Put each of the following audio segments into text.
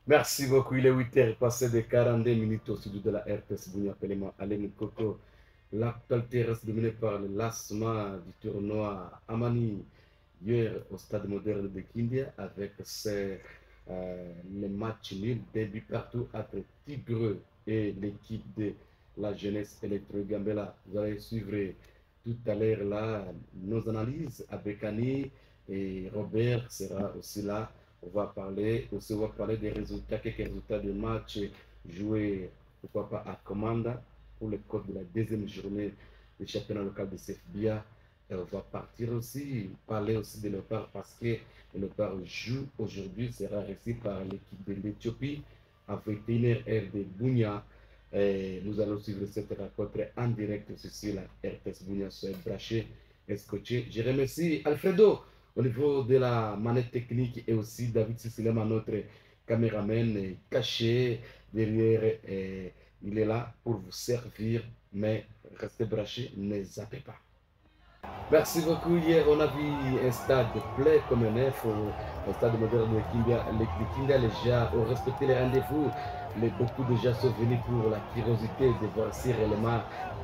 Merci beaucoup. Il est 8h passé de 42 minutes au studio de la RTS Bounia Pelema Alem Koko. L'actualité reste dominée par le lancement du tournoi Amani hier au stade moderne de Kindia avec les matchs nuls, des buts partout entre Tigreux et l'équipe de la jeunesse électro-gambela. Vous allez suivre tout à l'heure là nos analyses avec Annie et Robert sera aussi là. On va parler des résultats, quelques résultats de matchs joués, pourquoi pas à Commanda pour le code de la deuxième journée du championnat local de CFBA. Et on va partir aussi, parler aussi de Léopard parce que Léopard joue aujourd'hui, sera reçu par l'équipe de l'Éthiopie à 21h de Bounia. Et nous allons suivre cette rencontre en direct aussi sur la RTS Bounia sur Braché et Scotché. Je remercie Alfredo au niveau de la manette technique et aussi David Sissilema, notre caméraman caché derrière. Il est là pour vous servir, mais restez branchés, ne zappez pas. Merci beaucoup. Hier, on a vu un stade plein comme un œuf, un stade moderne de Kindia. Les Kindia, les gens ont respecté les rendez-vous. Beaucoup de gens sont venus pour la curiosité de voir si réellement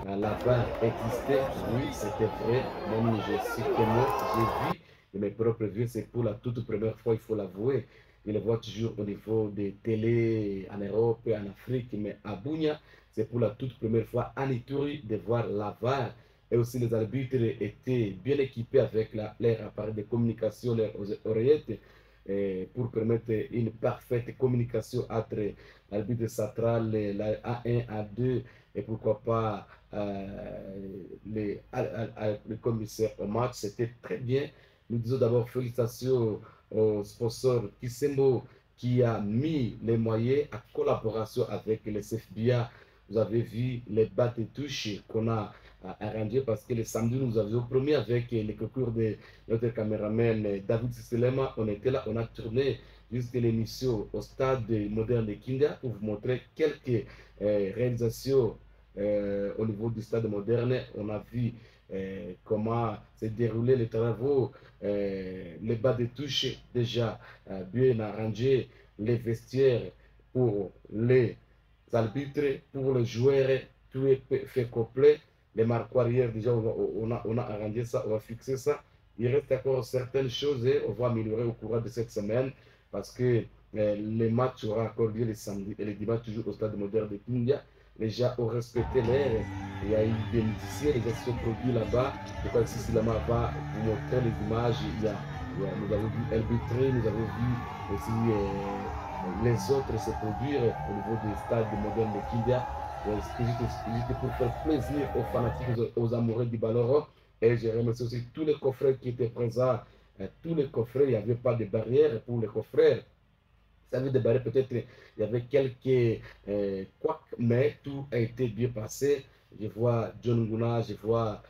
la VAR existait. Oui, c'était vrai. Même je suis témoin, j'ai vu de mes propres yeux. C'est pour la toute première fois, il faut l'avouer. Je le vois toujours au niveau des télés en Europe, en Afrique, mais à Bounia, c'est pour la toute première fois en Ituri de voir la VAR. Et aussi les arbitres étaient bien équipés avec leur appareil de communication, leurs oreillettes, pour permettre une parfaite communication entre l'arbitre central, la A1, A2 et pourquoi pas le commissaire au match. C'était très bien. Nous disons d'abord félicitations au sponsor Kisembo qui a mis les moyens en collaboration avec les CFBA. Vous avez vu les battes et touches qu'on a arrangé parce que le samedi, nous avions promis avec le concours de notre caméraman David Sisselema, on était là, on a tourné jusqu'à l'émission au stade moderne de Kindia pour vous montrer quelques réalisations au niveau du stade moderne. On a vu comment se déroulaient les travaux, les bas de touche déjà bien arrangés, les vestiaires pour les arbitres, pour les joueurs, tout est fait complet. Les marques arrière, déjà, on a arrangé ça, on va fixer ça. Il reste encore certaines choses et on va améliorer au cours de cette semaine parce que les matchs auront encore lieu les samedis et les dimanches toujours au stade moderne de Kindia. Les gens ont respecté l'air. Il y a eu des musiciens, les gens se sont produits là-bas. Je crois que si là-bas va vous montrer les images, nous avons vu Elbitré, nous avons vu aussi les autres se produire au niveau du stade moderne de Kindia. C'était pour faire plaisir aux fanatiques, aux amoureux du ballon rond. Et je remercie aussi tous les coffrets qui étaient présents. Tous les coffrets, il n'y avait pas de barrière pour les coffrets. Ça veut dire peut-être il y avait quelques couacs, mais tout a été bien passé. Je vois John Nguna, je vois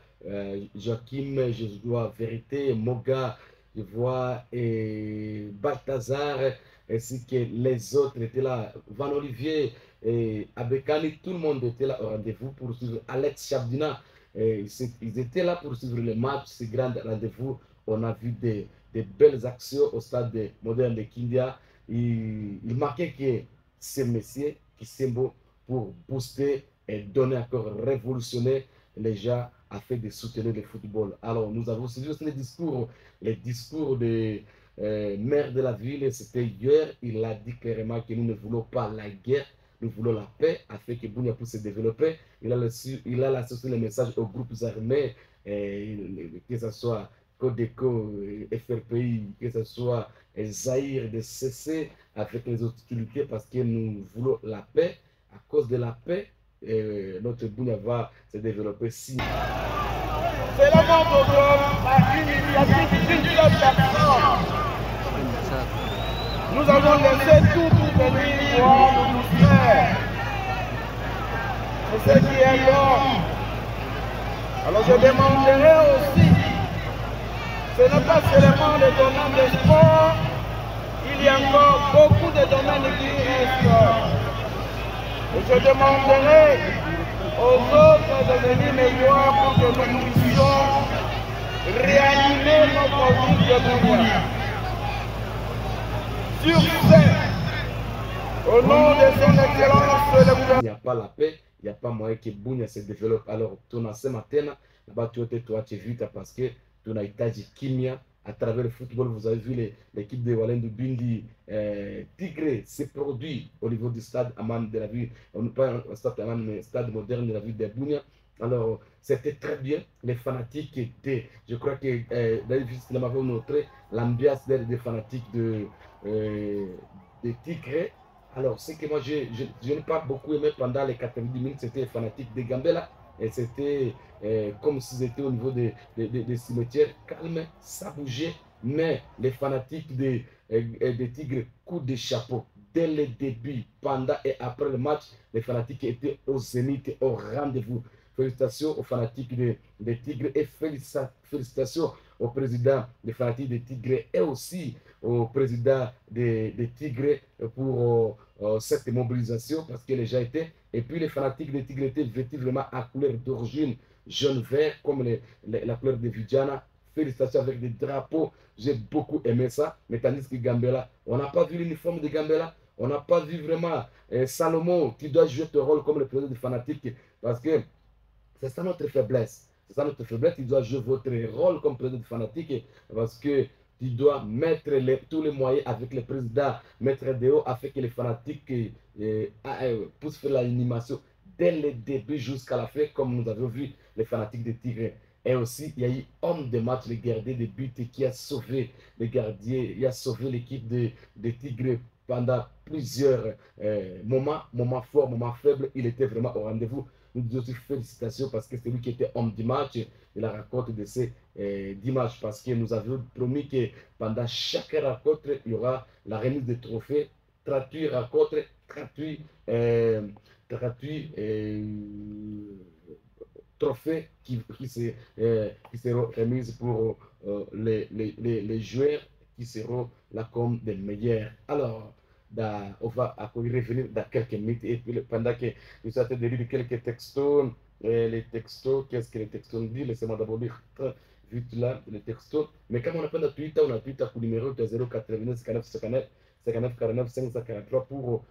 Joachim, je vois Vérité, Moga, je vois Balthazar, ainsi que les autres étaient là. Van Olivier, Abekani, tout le monde était là au rendez-vous pour suivre Alex Chabdina. Ils étaient là pour suivre le match, ce grand rendez-vous. On a vu des belles actions au stade moderne de Kindia. Il marquait que ces messieurs qui sont pour booster et donner encore révolutionner les gens afin de soutenir le football. Alors, nous avons suivi aussi les discours de maire de la ville. C'était hier, il a dit clairement que nous ne voulons pas la guerre, nous voulons la paix afin que Bounia puisse se développer. Il a lancé le message aux groupes armés, que ce soit Codeco, FRPI, que ce soit Zahir, de cesser avec les hostilités parce que nous voulons la paix. À cause de la paix, notre Bounia va se développer si. C'est la mort de l'homme, une seule personne. Nous avons laissé tout venir voir nos frères. C'est ce qui est l'homme. Alors je demanderai aussi, ce n'est pas seulement le domaine des sports, il y a encore beaucoup de domaines qui restent. Et je demanderai aux autres de venir me voir pour que nous puissions réanimer notre ville de Bounia. Sur ce, Au nom de son excellence, le gouvernement. Il n'y a pas la paix, il n'y a pas moyen que Bunia se développe. Alors, tu as ce matin, tu as vu parce que tu as été Kimia. À travers le football, vous avez vu l'équipe de Wallen Bindi Tigre s'est produit au niveau du stade Aman de la ville, pas un stade Aman, mais stade moderne de la ville de Bunia. Alors, c'était très bien. Les fanatiques étaient, je crois que David m'avait montré l'ambiance des fanatiques de Tigre. Alors, ce que moi, je n'ai pas beaucoup aimé pendant les 90 minutes, c'était les fanatiques de Gambela. Et c'était comme s'ils étaient au niveau des cimetières calmes, ça bougeait. Mais les fanatiques des Tigres, coup de chapeau. Dès le début, pendant et après le match, les fanatiques étaient au zénith, au rendez-vous. Félicitations aux fanatiques des Tigres et félicitations au président des fanatiques des Tigres et aussi au président des Tigres pour cette mobilisation parce que les gens étaient. Et puis les fanatiques des Tigres étaient vêtus vraiment à couleur d'origine jaune-vert comme la couleur de Vidjana. Félicitations avec des drapeaux. J'ai beaucoup aimé ça. Mais tandis que Gambela, on n'a pas vu l'uniforme de Gambela. On n'a pas vu vraiment Salomon qui doit jouer ton rôle comme le président des fanatiques parce que c'est ça notre faiblesse. C'est ça notre faiblesse. Il doit jouer votre rôle comme président fanatique parce que tu dois mettre tous les moyens avec le président, mettre des hauts afin que les fanatiques puissent faire l'animation dès le début jusqu'à la fin, comme nous avons vu les fanatiques de Tigre. Et aussi, il y a eu homme de match, le gardien de but qui a sauvé le gardien, il a sauvé l'équipe de Tigre pendant plusieurs moments forts, moments faibles. Il était vraiment au rendez-vous. Nous disons aussi félicitations parce que c'est lui qui était homme du match. Il a raconté de ces 10 matchs parce que nous avions promis que pendant chaque rencontre, il y aura la remise de trophées. 38 rencontres, 38 trophées qui seront remis pour les joueurs qui seront là comme des meilleurs. Alors, on va revenir dans quelques minutes et puis pendant que nous sommes de lire quelques textos, les textos, qu'est-ce que les textos nous disent? Laissez-moi d'abord lire vite là les textos. Mais comme on appelle dans Twitter, on a Twitter pour numéro 089 59 59 59 49 543 pour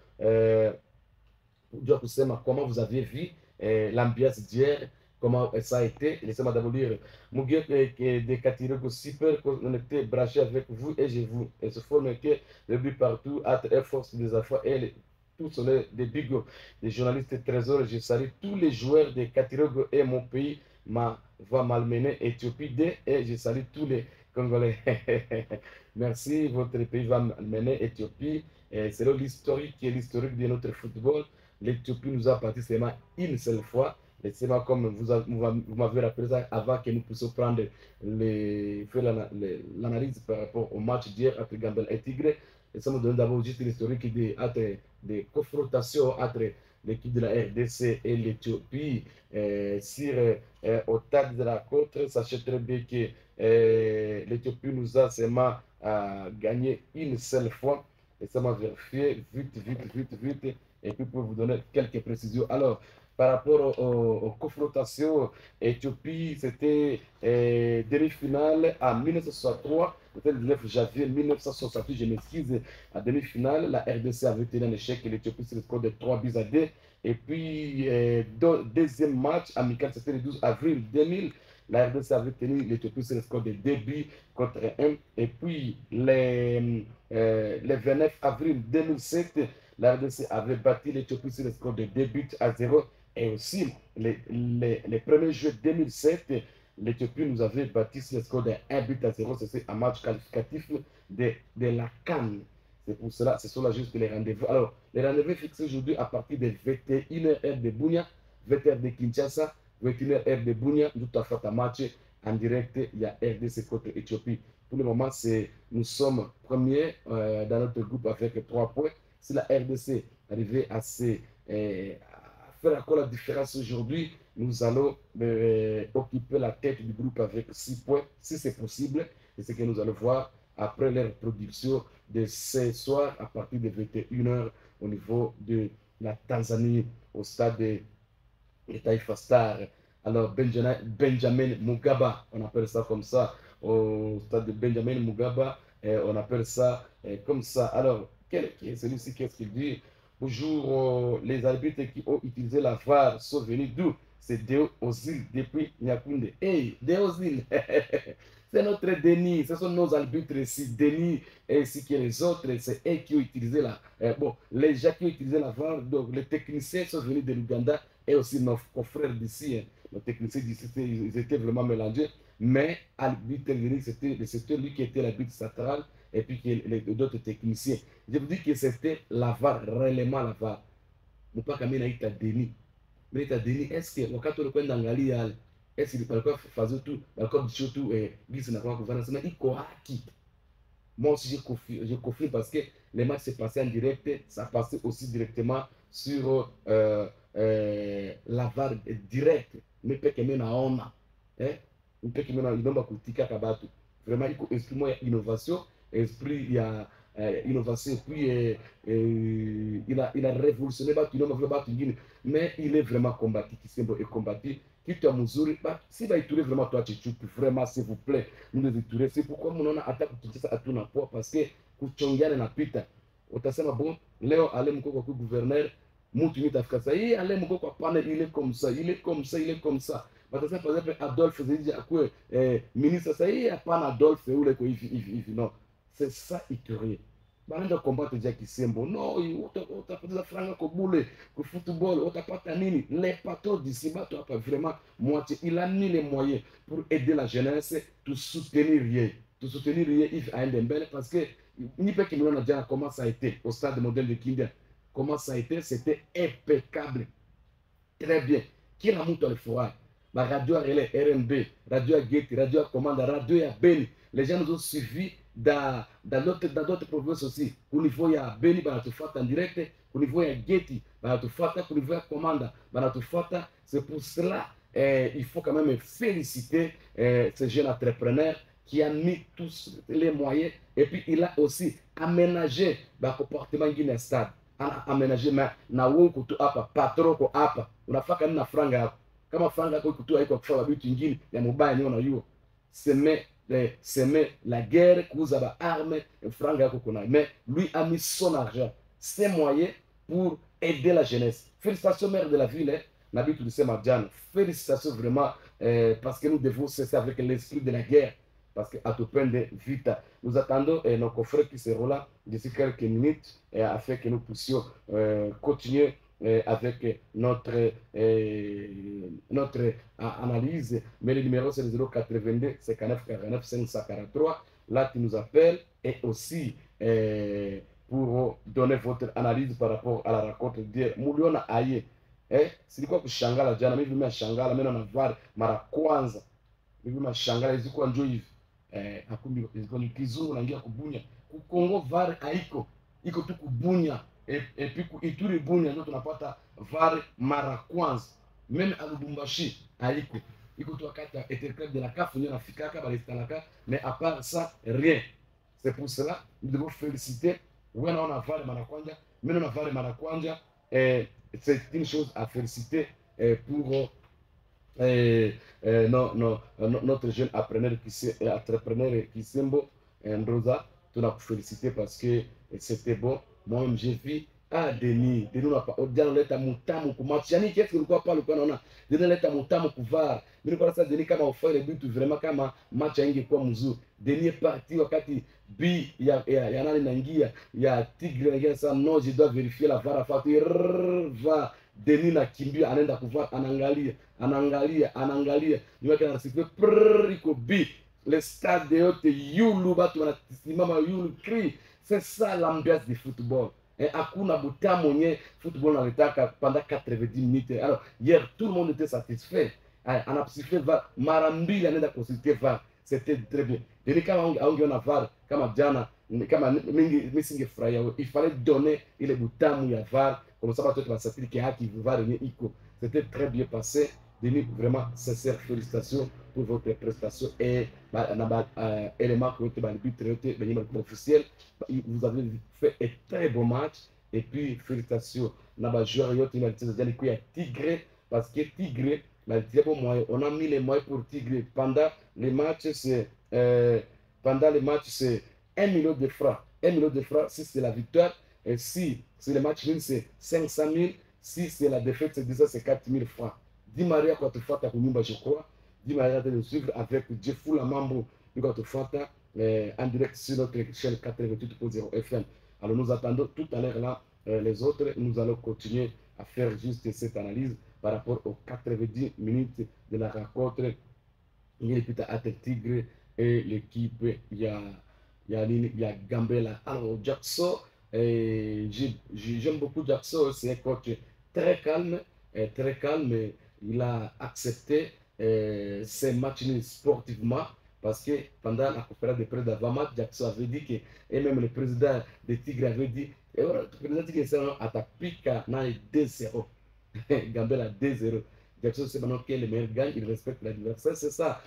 dire comment vous avez vu l'ambiance d'hier. Comment ça a été? Laissez-moi d'abord dire, Muguet de Katirogo super, on était branché avec vous et je vous. Et se forme que le but partout, à Air Force des affaires et tous les bigots, les journalistes trésors. Je salue tous les joueurs de Katirogo et mon pays va malmener Éthiopie et je salue tous les Congolais. Merci, votre pays va malmener Éthiopie. C'est l'historique qui est l'historique de notre football. L'Éthiopie nous a parti seulement une seule fois. Laissez-moi comme vous m'avez rappelé ça avant que nous puissions prendre l'analyse par rapport au match d'hier entre Gambela et Tigre. Laissez-moi donner d'abord juste l'historique des confrontations entre l'équipe de la RDC et l'Éthiopie au stade de la contre. Sachez très bien que l'Éthiopie nous a seulement gagné une seule fois. Laissez-moi vérifier vite. Et puis pour vous donner quelques précisions. Alors, par rapport aux confrontations, Éthiopie, c'était demi-finale en 1963, le 19 janvier 1968, je m'excuse, à demi-finale, la RDC avait tenu un échec et l'Éthiopie sur le score de 3-2. Et puis, deuxième match amical, c'était le 12 avril 2000, la RDC avait tenu l'Éthiopie sur le score de 2 contre 1. Et puis, le 29 avril 2007, la RDC avait battu l'Éthiopie sur le score de 2-0. Et aussi, les premiers jeux 2007, l'Éthiopie nous avait battu sur le score de 1-0. C'est un match qualificatif de la CAN. C'est pour cela, ce sont là juste les rendez-vous. Alors, les rendez-vous fixés aujourd'hui à partir de 21h de Bunia, 20h de Kinshasa, 21h de Bunia. Nous avons fait un match en direct. Il y a RDC contre Éthiopie. Pour le moment, nous sommes premiers dans notre groupe avec 3 points. Si la RDC arrivait à faire encore la différence aujourd'hui, nous allons occuper la tête du groupe avec 6 points, si c'est possible. C'est ce que nous allons voir après leur production de ce soir à partir de 21h au niveau de la Tanzanie, au stade de Taifa Star. Alors, Benjamin Mugaba, on appelle ça comme ça, au stade de Benjamin Mugaba, on appelle ça comme ça. Alors, celui-ci, qu'est-ce qu'il dit? Bonjour, les arbitres qui ont utilisé la VAR sont venus d'où? C'est Deo Ozil depuis Nyakoundé. Hey, Deo Ozil, c'est notre Denis, ce sont nos arbitres ici, Denis ainsi que les autres, c'est eux qui ont utilisé la... bon, les gens qui ont utilisé la VAR, donc les techniciens sont venus de l'Ouganda et aussi nos confrères d'ici, hein. Nos techniciens d'ici, ils étaient vraiment mélangés, mais l'arbitre c'était lui qui était l'arbitre central et puis d'autres techniciens. Je vous dis que c'était la VAR, réellement la VAR. Mpaka mimi naita Denis. Mimi naita Denis, est-ce que wakati ulikwenda angalia yale, est-ce que palikuwa fazo tu, palikuwa bisho tu gisi na kwa kufanya sema iko haki. Moi aussi je confirme parce que les matchs se passaient en direct, ça passait aussi directement sur la VAR direct. Mais peke mimi naona, peke mimi naomba kutika kabatu. Vraiment iko esprit moi innovation, esprit il y a innovation, puis il a révolutionné mais il est vraiment combattu, Kisembo est combattu, qui t'a Muzuri, si va y vraiment toi Tchoukou, vraiment s'il vous plaît, nous les étourner, c'est pourquoi mon on attaque tout ça à tout n'importe parce que kuchongiana na pita, utasema bon, leo ale mkoko kwa gouverneur, mtu ni tafika ça, ale mkoko kwa panel, il est comme ça, il est comme ça, il est comme ça. Par exemple, Adolphe Zedji à quoi ministre ça, il y a pas Adolphe ou le quoi, non, c'est ça Ituri. Banaenda combattre déjà Kisembo. Non, utapata franga ko boule, ko football, utapata nini? Les patrons d'ici bas, tu as vraiment moitié. Il a mis les moyens pour aider la jeunesse, tout soutenir rien. Tout soutenir rien, Yves Aendembele, parce que ni pas qu'il a déjà comment ça a été au stade modèle de Kindia. Comment ça a été? C'était impeccable. Très bien. Qui l'a monté le foyer? Ma radio à relais, RMB, radio à Getty, radio à commande, radio à Beni. Les gens nous ont suivis dans d'autres provinces aussi. Au niveau à Beni, en direct. Au niveau à Getty, au niveau à commande, c'est pour cela il faut quand même féliciter ce jeune entrepreneur qui a mis tous les moyens et puis il a aussi aménagé le comportement du stade. Aménagé na wonko tu hapa patro ko hapa unafaka nini na franga yako kama franga yako ikutu haiko kufanya vitu vingine ya mubaya ni unajua semer la guerre kuuza ba armes franga yako kuna mais lui a mis son argent ses moyens pour aider la jeunesse. Félicitations maire de la ville Nabi tu disais Marjan, félicitations vraiment parce que nous devons cesser avec l'esprit de la guerre. Parce qu'à tout point de vite, nous attendons nos confrères qui seront là d'ici quelques minutes afin que nous puissions continuer avec notre analyse. Mais le numéro c'est le 082 59 49 543. Là, tu nous appelles et aussi pour donner votre analyse par rapport à la rencontre d'hier. Mouliona aye. Silikuwa kushangala jana, mimi nimeshangala mimi na VAR mara kwanza. Mimi nimeshangala izikuwa njoo hivi. Akumbi izikuwa ni kizungu naingia kubunya. Ku Kongo VAR haiko. Iko tu kubunya et puis ku Ituri bunya ndio tunapata VAR mara kwanza. Même à Lubumbashi haiko. Iko tu wakati interclub de la CAF ndio nafikaka balistalaka mais à part ça rien. C'est pour cela nous devons féliciter Wena on a VAR mara kwanza, mimi na VAR mara kwanza c'est une chose à féliciter pour notre jeune entrepreneur Kisembo Ndoza. Tu l'as félicité parce que c'était bon. Moi-même, j'ai vu. Ah, Denis, on n'a pas. On leta mutamu kumatch. Yani, qu'est-ce que nous pas le canona? Denis leta mutamu kuvar. Mais nous ça Denis comme on fait le but vraiment comme match ingi kwa mzuri. Denis est parti wakati bi ya nani nangia ya Tigre nangia ça non je dois vérifier la VAR afati va Denis na kimbia anaenda kuvar anaangalia ni wake anasikia iko bi le stade yote yulu batu wanasimama yulu cri. C'est ça l'ambiance du football. Et hakuna butamu nye football nalitaka pendant 90 minutes. Alors hier tout le monde était satisfait. On a sifflé VAR mara mbili anaenda consulter VAR. C'était très bien. Denis kama aungeona VAR kama jana kama mingi singefurahia. Il fallait donner ile butamu ya VAR comme ça watu wasafiri ki haki VAR yenye iko. C'était très bien passé. Denis, vraiment sincère félicitations pour votre prestation et élément que vous avez officiel. Vous avez fait un très bon match et puis félicitations. On a Tigre parce que Tigre, on a mis les moyens pour Tigre pendant les matchs, c'est 1 million de francs. 1 million de francs si c'est la victoire et si Si le match nul, c'est 500 000. Si c'est la défaite, c'est 10 c'est 4 000 francs. Dis Maria quand tu fais ta commune, je crois. Dis Maria de nous suivre avec Jeffou Lamambo. Quand tu fais en direct sur notre chaîne 88.0 FM. Alors nous attendons tout à l'heure là les autres. Nous allons continuer à faire juste cette analyse par rapport aux 90 minutes de la rencontre. Il y a Tigre et l'équipe, il y a Gambela. Alors Jackson, j'aime beaucoup Jackson, c'est un coach très calme, il a accepté ces matchs sportivement parce que pendant la conférence de presse d'avant-match, Jackson avait dit que, et même le président de Tigre avait dit, le président Tigre s'est attaqué à 2-0. Gambela 2-0. Jackson sait maintenant que le meilleur gagne, il respecte l'adversaire. C'est ça,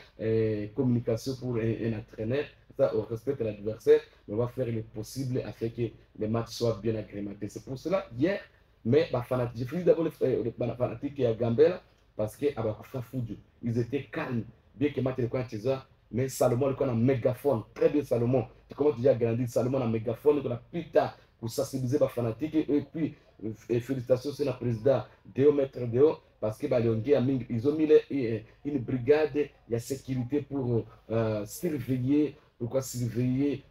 communication pour un entraîneur. Ça, on respecte l'adversaire, mais on va faire le possible afin que les matchs soient bien agrémentés. C'est pour cela, hier, mais j'ai fini d'abord les fanatiques à Gambela parce que ils étaient calmes, bien que match de mais Salomon, il a un mégaphone. Très bien, Salomon. Comment tu dis à grandir Salomon a un mégaphone, il a pita pour sensibiliser les fanatiques. Et puis, félicitations, c'est le président Deo, maître Deo, parce que ils ont mis une brigade de sécurité pour surveiller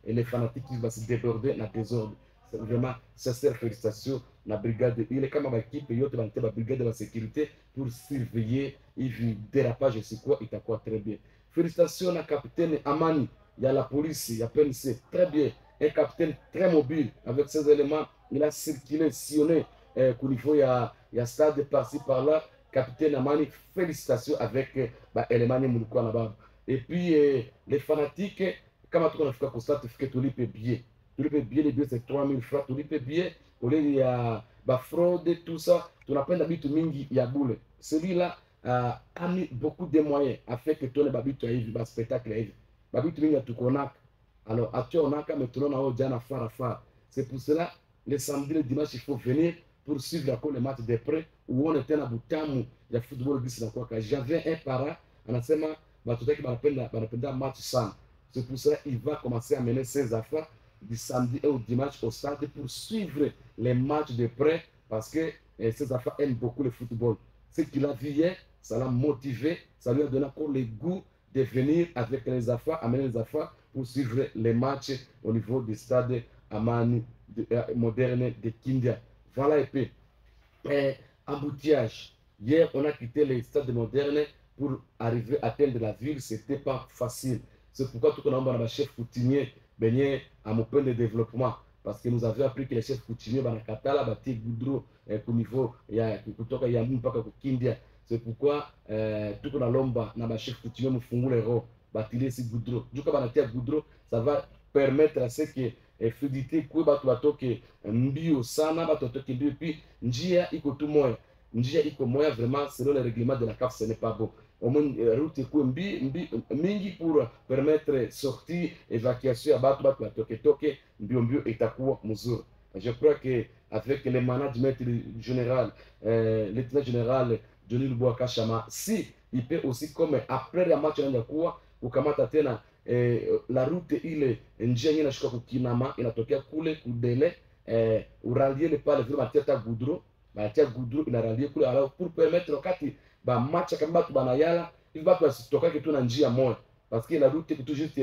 les fanatiques qui vont se déborder dans le désordre. C'est vraiment sincère félicitations. La brigade, il est comme une équipe, il y a une brigade de la sécurité pour surveiller, il dérapage, je sais quoi, il t'a quoi très bien. Félicitations à capitaine Amani, il y a la police, il y a PNC, très bien. Un capitaine très mobile avec ses éléments, il a circulé, sillonné, qu'au niveau, il y a stade par-ci par-là. Capitaine Amani, félicitations avec Elemani Mouloukou là-bas. Et puis, les fanatiques, comme on a fait constat, tu fais que tu les billets. Tu les billets, les billets, c'est 3 000 francs. Tu les billets, il y a fraude, tout ça. Tu n'as pas d'habitude, il y a boule. Celui-là a mis beaucoup de moyens afin que tu aies un spectacle. Il y a tout qu'on a. Alors, actuellement, on a maintenant c'est pour cela, le samedi, le dimanche, il faut venir pour suivre le match de près où on était à Boutamu, il y a football. J'avais un parent, en enseignement, qui m'a match sans. C'est pour cela qu'il va commencer à mener ses affaires du samedi et au dimanche au stade pour suivre les matchs de près parce que ses affaires aiment beaucoup le football. Ce qu'il a vu hier, ça l'a motivé, ça lui a donné encore le goût de venir avec les affaires, amener les affaires pour suivre les matchs au niveau du stade Amani moderne de Kindia. Voilà un peu. Embouteillage. Hier, on a quitté les stades modernes pour arriver à atteindre la ville. Ce n'était pas facile. C'est pourquoi tout le monde a un chef coutumier à mon point de développement. Parce que nous avions appris que les chefs coutumiers dans Katala, Bati Goudro, au niveau, il y a un peu de Kindia. C'est pourquoi tout le monde a un chef coutumier, nous faisons les ro, Batile si Goudro. Du coup, Goudro, ça va permettre à ce que fluidité kwe batu batoke mbio sana batu batoke mbio puis njia iko tout moya njia iko moya vraiment selon les règlements de la CAF ce n'est pas bon au moins route kwe mingi pour permettre sortie évacuation à batu batoke toke mbio itakuwa mzuri. Je crois que avec le management général lieutenant général Johnny Luboaka Chama si il peut aussi comme après le match anaenda kuwa kukamata tena la route ile njia yenye inashuka kukinama inatokea kule kudele uralie le pale vile batia Goudro inaralie kule alors pour permettre wakati ba match kama batu banayala hivi batu wasitokake tu na njia moja parce que la route que tout juste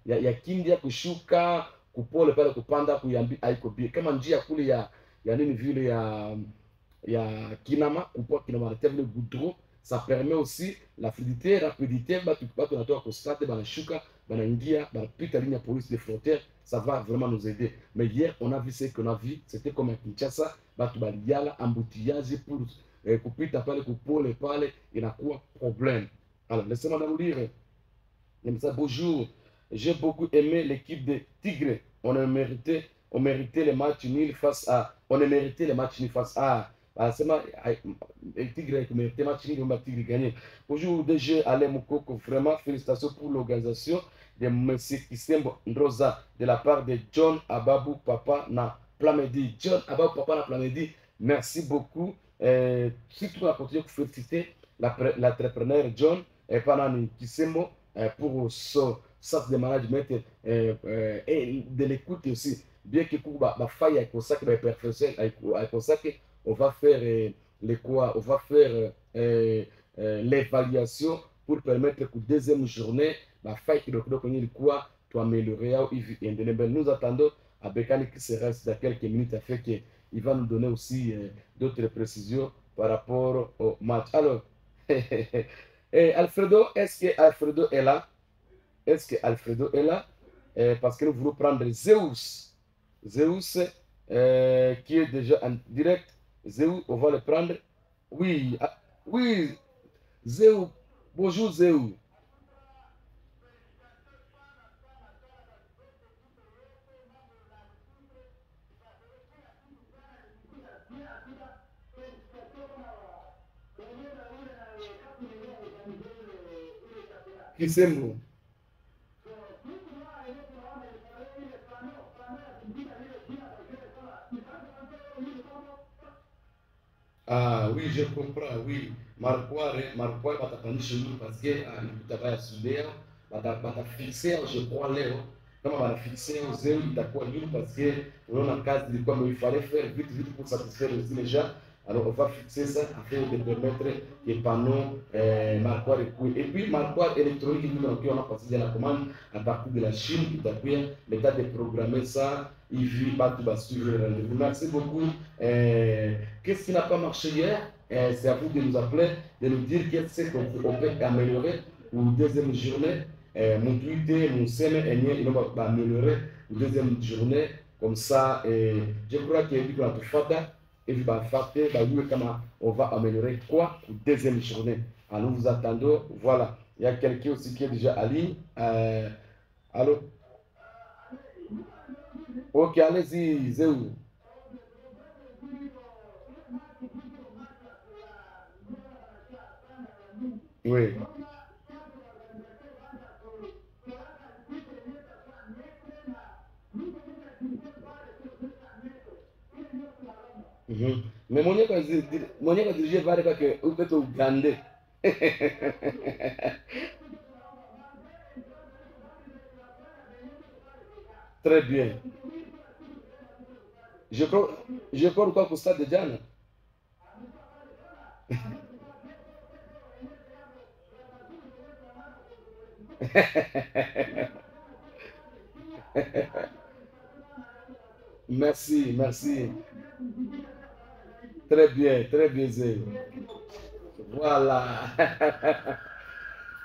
ya Kindia kushuka kupole pale kupanda kuyambi haiko bien kama njia kule ya nini vile ya Kinama kupoa Kinama na vile Goudro. Ça permet aussi la fluidité, la rapidité, on a constaté, la ligne de police des frontières, ça va vraiment nous aider. Mais hier, on a vu ce qu'on a vu, c'était comme un Kinshasa, il y a embouteillage pour couper ta pale, couper pale, il y a quoi problème. Alors, laissez-moi nous lire. Bonjour, j'ai beaucoup aimé l'équipe de Tigre. On méritait les matchs nuls face à. C'est Tigre qui mérite match nul, on va Tigre gagner. Bonjour DG Alain Moukoko, vraiment félicitations pour l'organisation de M. Kisembo Ndroza de la part de John Ababou Papa na Plamedi. John Ababou Papa na Plamedi, merci beaucoup. Surtout on va continuer à féliciter l'entrepreneur John et Panani Kisembo pour son sens de management et de l'écoute aussi. bien que Kuba faille avec ça que perfection avec ça que on va faire les quoi, on va faire l'évaluation pour permettre que deuxième journée la faille que le quoi tu améliorer nous attendons à Bekani qui sera dans quelques minutes afin qu'il va nous donner aussi d'autres précisions par rapport au match. Alors Alfredo, est-ce que Alfredo est là? Est-ce que Alfredo est là? Parce que nous voulons prendre Zeus. Zeus qui est déjà en direct. Zeus, on va le prendre. Oui, oui, Zeus. Bonjour Zeus. Kisembo. Ah oui, je comprends, oui. Marquoire va t'attendre chez nous parce que tu vas souder, va fixer, je crois, là. Comme on va fixer aux yeux, il t'a quoi parce que on a cas de quoi il fallait faire vite pour satisfaire aussi les gens. Alors on va fixer ça afin de permettre les panneaux marquoires et puis marquoires électroniques, on a passé de la commande à partir de la Chine, qui t'appuie, l'état de programmer ça. Il vit pas tout va suivre le rendez-vous. Merci beaucoup. Qu'est-ce qui n'a pas marché hier? C'est à vous de nous appeler, de nous dire qu'est-ce qu'on peut améliorer pour deuxième journée. Mon Twitter, mon CM, il va améliorer la deuxième journée. Comme ça, je crois qu'il y a eu tout fata. Et puis, on va améliorer quoi pour deuxième journée. Alors, nous vous attendons. Voilà. Il y a quelqu'un aussi qui est déjà à ligne. Allô? Ok, allez-y, Zéou. Oui. Mais mon a dirigé vers que vous êtes au Ougandais. Très bien. Je crois quoi que ça déjà. Merci, merci. Très bien, Zé. Voilà.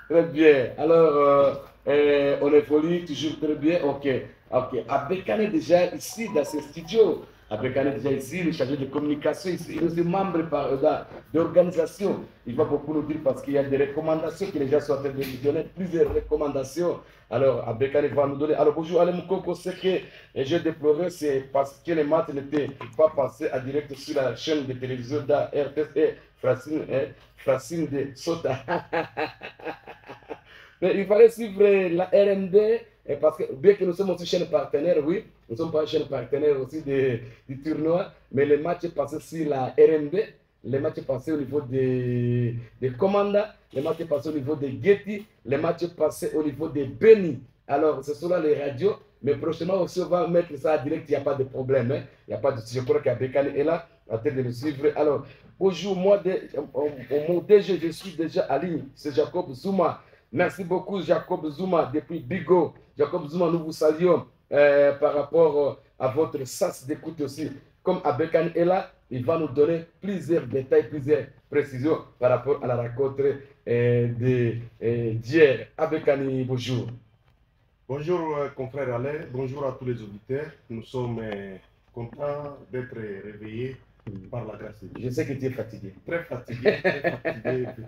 Très bien. Alors, on évolue toujours très bien. Ok. Abekane est déjà ici dans ce studio. Abekane est déjà ici, le chargé de communication ici. Il est aussi membre d'organisation. Il va beaucoup nous dire parce qu'il y a des recommandations que les gens sont en train de nous donner, plusieurs recommandations. Alors, Abekane va nous donner. Alors, bonjour, Alain Moukoko. Ce que j'ai déploré, c'est parce que les matchs n'étaient pas passés en direct sur la chaîne de télévision d'RTS et Francine de Sota. Mais il fallait suivre la RMD, parce que bien que nous sommes aussi chaîne partenaire, oui, nous ne sommes pas chaîne partenaire aussi du tournoi, mais les matchs passés sur la RMD, les matchs passés au niveau des Commanda, les matchs passés au niveau des Getty, les matchs passés au niveau des Beni. Alors, ce sont là les radios, mais prochainement aussi, on va mettre ça en direct, il n'y a pas de problème. Hein? Il n'y a pas de... Je crois qu'Abekane est là, en train de le suivre. Alors, bonjour, moi, mon DG, je suis déjà à ligne, c'est Jacob Zuma. Merci beaucoup, Jacob Zuma, depuis Bigo. Jacob Zuma, nous vous saluons par rapport à votre sens d'écoute aussi. Comme Abekane est là, il va nous donner plusieurs détails, plusieurs précisions par rapport à la rencontre d'hier. Abekane, bonjour. Bonjour, confrère Alain. Bonjour à tous les auditeurs. Nous sommes contents d'être réveillés par la grâce de Dieu. Je sais que tu es fatigué. Très fatigué,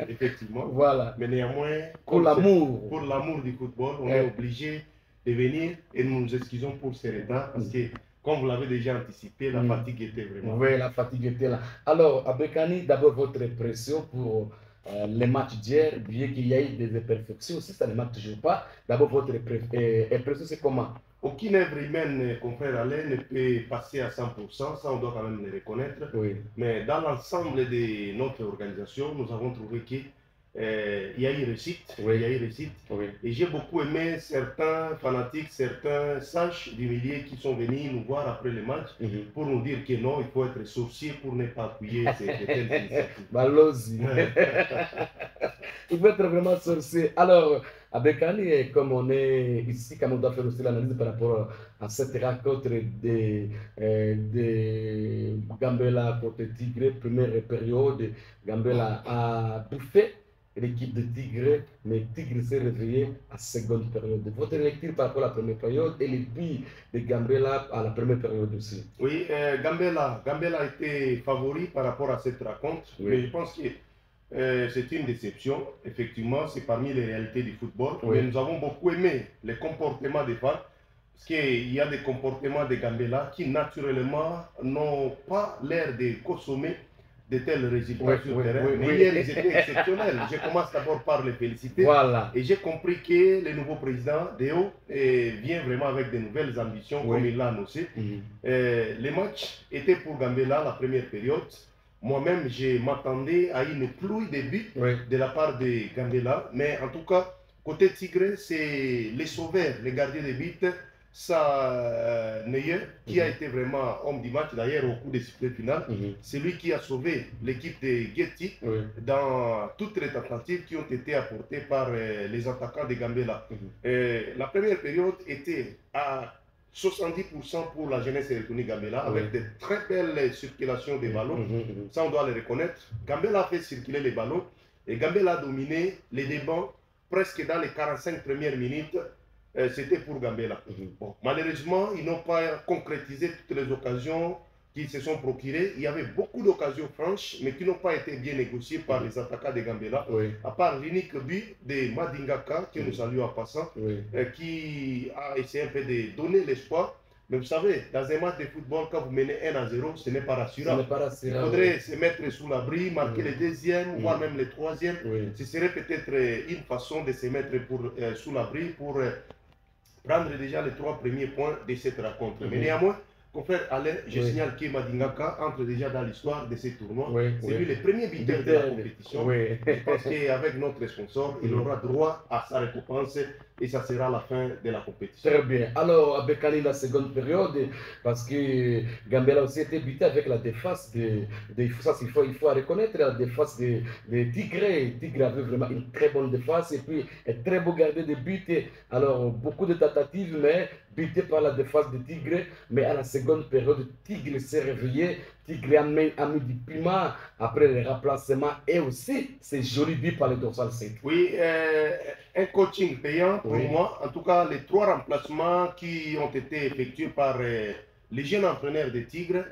effectivement. Voilà. Mais néanmoins, pour l'amour du football, on est obligé de venir et nous nous excusons pour ce retard parce que, comme vous l'avez déjà anticipé, la fatigue était vraiment. Oui, la fatigue était là. Alors, Abekane, d'abord votre impression pour les matchs d'hier, bien qu'il y ait des imperfections, si ça ne marche toujours pas, d'abord votre impression, c'est comment? Aucune œuvre humaine, confrère Alain, ne peut passer à 100%, ça on doit quand même le reconnaître. Oui. Mais dans l'ensemble de notre organisation, nous avons trouvé que il y a eu réussite. Oui. Il y a eu réussite. Oui. Et j'ai beaucoup aimé certains fanatiques, certains sages du milieu qui sont venus nous voir après le match pour nous dire que non, il faut être sorcier pour ne pas appuyer de telles initiatives. Balozi. Il faut être vraiment sorcier. Alors, avec Ali, comme on est ici, comme on doit faire aussi l'analyse par rapport à cette rencontre de Gambela contre Tigre, première période, Gambela a bouffé l'équipe de Tigre, mais Tigre s'est réveillé à seconde période. Votre lecture par rapport à la première période et les buts de Gambela à la première période aussi. Oui, Gambela a été favori par rapport à cette rencontre, Oui. mais je pense que c'est une déception. Effectivement, c'est parmi les réalités du football. Oui. Mais nous avons beaucoup aimé les comportements des fans, parce qu'il y a des comportements de Gambela qui naturellement n'ont pas l'air de consommer de tels résultats sur le terrain. Mais hier, ils étaient exceptionnels. Je commence d'abord par les féliciter. Voilà. Et j'ai compris que le nouveau président, Deo, vient vraiment avec de nouvelles ambitions, comme il l'a annoncé. Les matchs étaient pour Gambela la première période. Moi-même, je m'attendais à une pluie de buts de la part de Gambela. Mais en tout cas, côté Tigre, c'est les sauveurs, les gardiens de but. Ça, Neuer, qui a été vraiment homme du match d'ailleurs au coup de sifflet final, c'est lui qui a sauvé l'équipe de Getty dans toutes les tentatives qui ont été apportées par les attaquants de Gambela. La première période était à 70% pour la jeunesse électronique Gambela, avec de très belles circulations des ballons. Ça, on doit le reconnaître. Gambela a fait circuler les ballons et Gambela a dominé les débats presque dans les 45 premières minutes. C'était pour Gambela. Bon, malheureusement, ils n'ont pas concrétisé toutes les occasions qu'ils se sont procurées. Il y avait beaucoup d'occasions franches, mais qui n'ont pas été bien négociées par les attaquants de Gambela. À part l'unique but de Madingaka, que nous saluons en passant, qui a essayé un peu de donner l'espoir. Mais vous savez, dans un match de football, quand vous menez 1-0, ce n'est pas rassurant. Il faudrait se mettre sous l'abri, marquer le deuxième, voire même le troisième. Ce serait peut-être une façon de se mettre sous l'abri pour prendre déjà les 3 premiers points de cette rencontre. Mais néanmoins, confrère Alain, je signale que Madingaka entre déjà dans l'histoire de ces tournois. C'est lui le premier buteur de la compétition. Je pense qu'avec notre sponsor, il aura droit à sa récompense et ça sera la fin de la compétition. Très bien. Alors, avec Ali, la seconde période, parce que Gambela aussi était buté avec la défense ça, il faut reconnaître la défense de Tigre. Tigre avait vraiment une très bonne défense et puis un très beau gardien de but. Alors, beaucoup de tentatives, mais buté par la défense de Tigre. Mais à la seconde période, Tigre s'est réveillé. Tigre a mis du piment après le remplacement et aussi c'est joli but par le dorsal 5. Oui, un coaching payant pour moi. En tout cas, les 3 remplacements qui ont été effectués par les jeunes entraîneurs de Tigre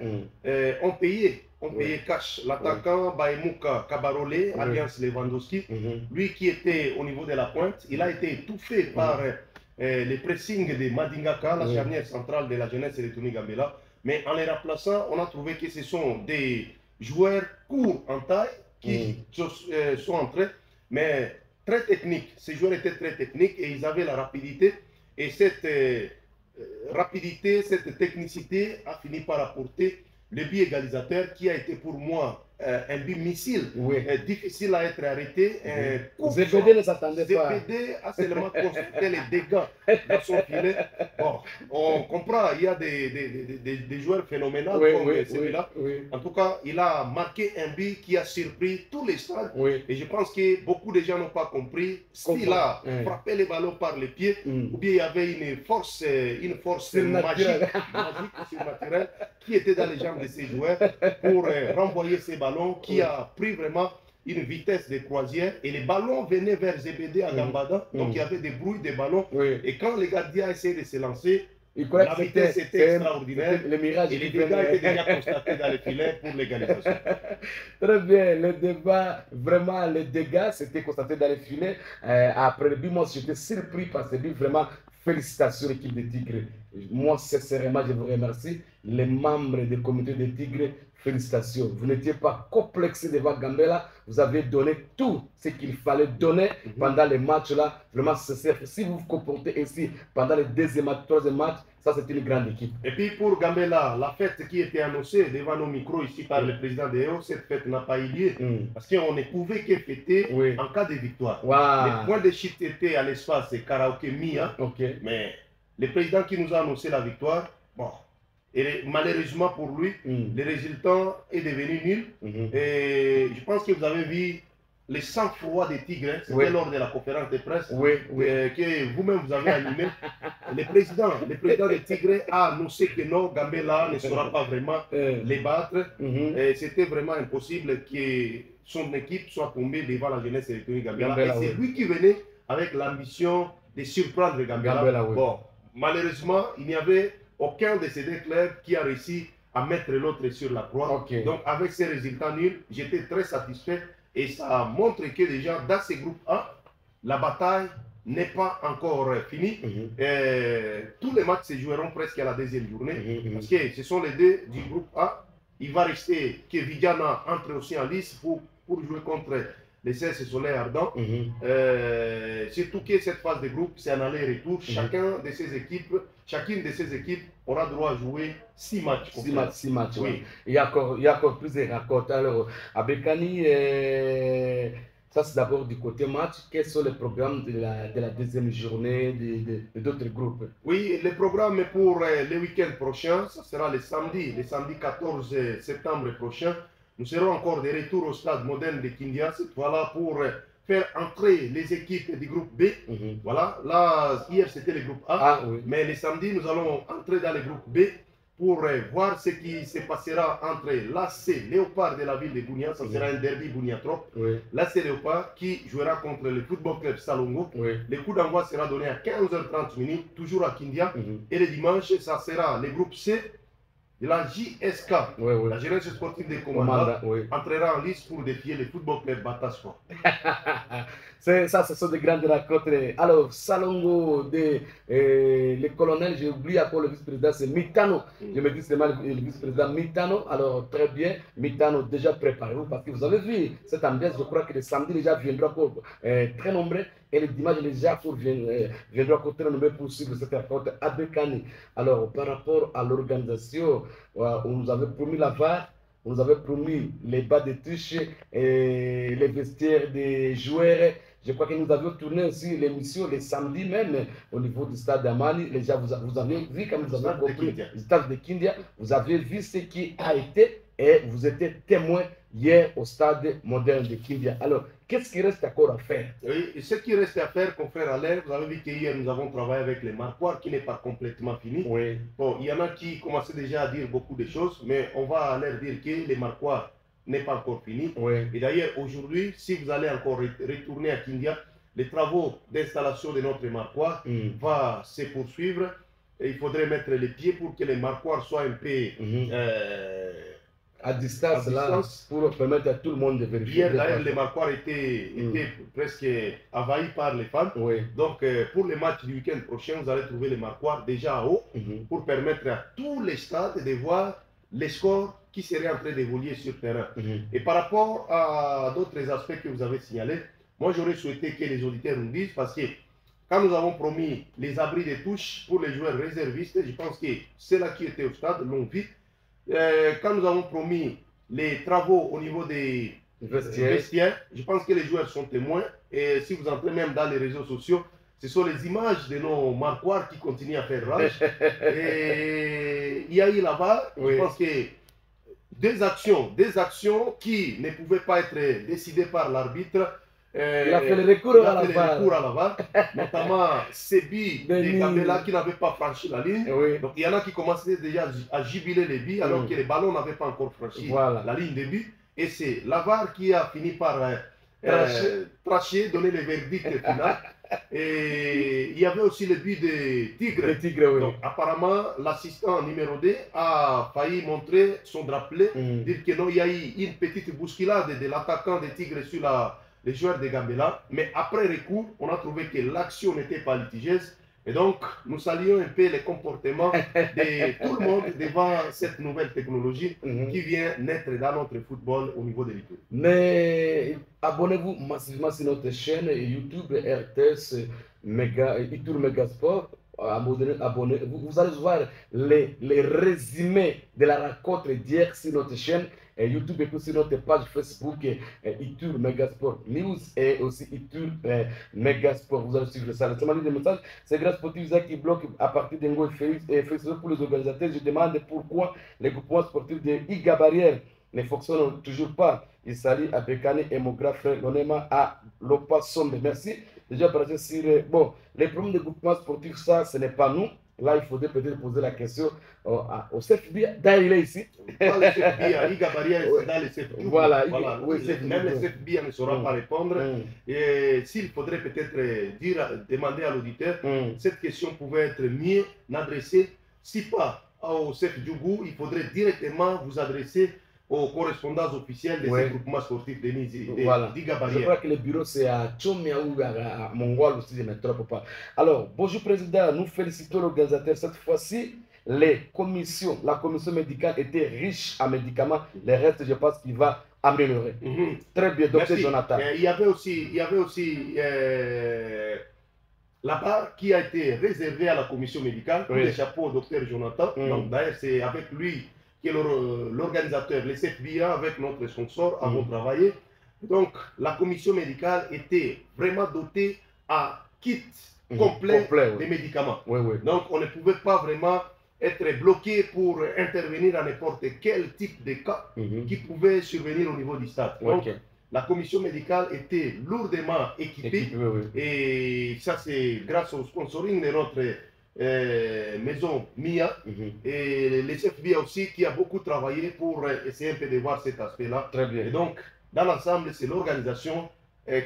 ont payé. On payait cash. L'attaquant Baemouka Kabarole, Alliance Lewandowski, lui qui était au niveau de la pointe, il a été étouffé par les pressings de Madingaka, la charnière centrale de la jeunesse électronique Gambela. Mais en les remplaçant, on a trouvé que ce sont des joueurs courts en taille qui sont entrés, mais très techniques. Ces joueurs étaient très techniques et ils avaient la rapidité. Et cette rapidité, cette technicité a fini par apporter le but égalisateur qui a été pour moi un but missile, difficile à être arrêté. ZPD ne s'attendait pas. ZPD a seulement constaté les dégâts dans son filet. Bon, on comprend, il y a des joueurs phénoménaux comme celui-là. En tout cas, il a marqué un but qui a surpris tous les stades. Et je pense que beaucoup de gens n'ont pas compris s'il a frappé les ballons par les pieds ou bien il y avait une force magique, surnaturelle qui était dans les jambes de ces joueurs pour renvoyer ces ballons qui a pris vraiment une vitesse de croisière et les ballons venaient vers ZPD à Gambada, donc il y avait des bruits de ballons et quand les gardiens essayaient de se lancer, la vitesse était extraordinaire et les dégâts étaient déjà constatés dans les filets pour l'égalisation. Très bien, le débat, vraiment les dégâts c'était constaté dans les filets. Après le but, moi j'étais surpris par ce but, vraiment félicitations l'équipe de Tigre. moi, sincèrement, je vous remercie. Les membres du comité des Tigres, félicitations. Vous n'étiez pas complexé devant Gambela. Vous avez donné tout ce qu'il fallait donner pendant les matchs là. Vraiment, si vous vous comportez ainsi pendant les deuxième match, troisième match, ça c'est une grande équipe. Et puis pour Gambela, la fête qui était annoncée devant nos micros ici par le président de EO, cette fête n'a pas eu lieu. Parce qu'on ne pouvait que fêter en cas de victoire. Le point de chute était à l'espace karaoké Mia. Mais le président qui nous a annoncé la victoire, bon, et malheureusement pour lui, le résultat est devenu nul. Et je pense que vous avez vu les sang-froid des Tigres, c'était lors de la conférence de presse que vous-même vous avez animé. Le président des Tigres a annoncé que non, Gambela ne saura pas vraiment les battre. C'était vraiment impossible que son équipe soit tombée devant la jeunesse électronique Gambela. Et c'est lui qui venait avec l'ambition de surprendre Gambela. Bon, malheureusement, il n'y avait aucun de ces deux clubs qui a réussi à mettre l'autre sur la croix. Donc avec ces résultats nuls, j'étais très satisfait et ça montre que déjà dans ces groupes A, la bataille n'est pas encore finie. Tous les matchs se joueront presque à la deuxième journée parce que ce sont les deux du groupe A. Il va rester que Vidiana entre aussi en lice pour jouer contre les CS Soleil Ardent. Surtout que cette phase de groupe, c'est un aller-retour. Chacune de ces équipes aura droit à jouer 6 matchs. 6 matchs, oui. Il y a encore plus de racontes. Alors, à Bekani, ça c'est d'abord du côté match. Quels sont les programmes de la deuxième journée d'autres groupes? Oui, le programme pour le week-end prochain, ça sera le samedi 14 septembre prochain. Nous serons encore de retour au stade moderne de Kindia, cette fois-là pour faire entrer les équipes du groupe B. Voilà, là, hier c'était le groupe A, mais le samedi, nous allons entrer dans le groupe B pour voir ce qui se passera entre l'AC Léopard de la ville de Bunia, ça sera un derby Bunia-Trop. L'AC Léopard qui jouera contre le Football Club Salongo. Le coup d'envoi sera donné à 15h30, toujours à Kindia. Et le dimanche, ça sera le groupe C de la JSK, la jeunesse sportive des Commandants, entrera en lice pour défier le Football Club Batasport. Ça, ce sont des grandes rencontres. Alors, Salongo, le colonel, j'ai oublié encore le vice-président, c'est Mitano. Je me dis seulement le vice-président Mitano. Alors, très bien, Mitano, déjà préparez-vous parce que vous avez vu cette ambiance. Je crois que le samedi, les gens viendront encore très nombreux. Et le dimanche, les gens viendront encore très nombreux pour suivre cette rencontre à Bekani. Alors, par rapport à l'organisation, on nous avait promis la VAR. On nous avait promis les bas de touche et les vestiaires des joueurs. Je crois que nous avions tourné aussi l'émission le samedi même au niveau du stade d'Amani. Les gens, vous avez vu comme vous avez compris le stade de Kindia. Vous avez vu ce qui a été et vous étiez témoin hier au stade moderne de Kindia. Alors, qu'est-ce qui reste encore à faire? Oui, ce qui reste à faire, confrère Alain, vous avez vu qu'hier nous avons travaillé avec les marquoirs qui n'est pas complètement fini. Bon, il y en a qui commençaient déjà à dire beaucoup de choses, mais on va leur dire que les marquoirs n'est pas encore fini. Et d'ailleurs, aujourd'hui, si vous allez encore retourner à Kindia, les travaux d'installation de notre marquoir vont se poursuivre. Et il faudrait mettre les pieds pour que les marquoirs soient un peu à distance, là, pour permettre à tout le monde de vérifier. Hier, d'ailleurs, les marquoirs étaient presque envahis par les fans. Donc, pour le match du week-end prochain, vous allez trouver les marquoirs déjà en haut pour permettre à tous les stades de voir les scores qui seraient en train d'évoluer sur le terrain. Et par rapport à d'autres aspects que vous avez signalés, moi, j'aurais souhaité que les auditeurs nous disent, parce que quand nous avons promis les abris de touche pour les joueurs réservistes, je pense que ceux-là qui étaient au stade l'ont vu. Quand nous avons promis les travaux au niveau des vestiaires, je pense que les joueurs sont témoins. Et si vous entrez même dans les réseaux sociaux, ce sont les images de nos marquoirs qui continuent à faire rage. Et il y a eu là-bas, je pense que des actions qui ne pouvaient pas être décidées par l'arbitre. Il a fait le recours à la VAR, notamment Sebi de Gambela qui n'avait pas franchi la ligne. Donc il y en a qui commençaient déjà à jubiler les buts alors que les ballons n'avaient pas encore franchi la ligne de but. Et c'est la VAR qui a fini par tracher, donner le verdict final. Et il y avait aussi le but de Tigre. Donc apparemment, l'assistant numéro 2 a failli montrer son drapelet, dire que non, il y a eu une petite bousculade de l'attaquant de Tigre sur les joueurs de Gambela. Mais après recours, on a trouvé que l'action n'était pas litigieuse Et donc, nous saluons un peu les comportements de tout le monde devant cette nouvelle technologie qui vient naître dans notre football au niveau de l'Itour. Mais abonnez-vous massivement sur notre chaîne YouTube RTS Itour Megasport. Abonnez-vous. Vous allez voir les résumés de la rencontre d'hier sur notre chaîne YouTube et puis sur notre page Facebook Itour Megasport News et aussi Itour Megasport. Vous allez suivre ça. Le message, c'est grâce pour Sportif qui bloque à partir d'Engo et Facebook pour les organisateurs. Je demande pourquoi les groupements sportifs de Iga Barrière ne fonctionnent toujours pas. Il salue à Bekane et mon grand frère Lonema à Lopa Sombe. Merci. Déjà parlé sur bon, les problèmes de groupement sportif, ça, ce n'est pas nous. Là, il faudrait peut-être poser la question au CFBia. D'ailleurs, il est ici. Pas le CFBia, Iga Barrière, c'est dans le CFBia. Voilà, oui, même le CFBia ne saura pas répondre. Et s'il faudrait peut-être demander à l'auditeur, cette question pouvait être mieux adressée. Si pas au CFDjougou, il faudrait directement vous adresser aux correspondances officielles de ces groupements sportifs de d'Iga Barrière. Je crois que le bureau c'est à Tchomiaou, à Mongol aussi, je ne me trompe pas. Alors, bonjour Président, nous félicitons l'organisateur. Cette fois-ci, la commission médicale était riche en médicaments. Le reste, je pense qu'il va améliorer. Très bien, docteur Jonathan. Il y avait aussi la part qui a été réservée à la commission médicale, pour le chapeau au docteur Jonathan. Donc d'ailleurs, c'est avec lui qui est l'organisateur, les CFBia, avec notre sponsor, avons travaillé. Donc, la commission médicale était vraiment dotée à kit complet des médicaments. Donc, on ne pouvait pas vraiment être bloqué pour intervenir à n'importe quel type de cas qui pouvait survenir au niveau du stade. Donc, la commission médicale était lourdement équipée. Et ça, c'est grâce au sponsoring de notre maison MIA et les CFBia aussi qui a beaucoup travaillé pour essayer un peu de voir cet aspect-là. Très bien. Et donc, dans l'ensemble, c'est l'organisation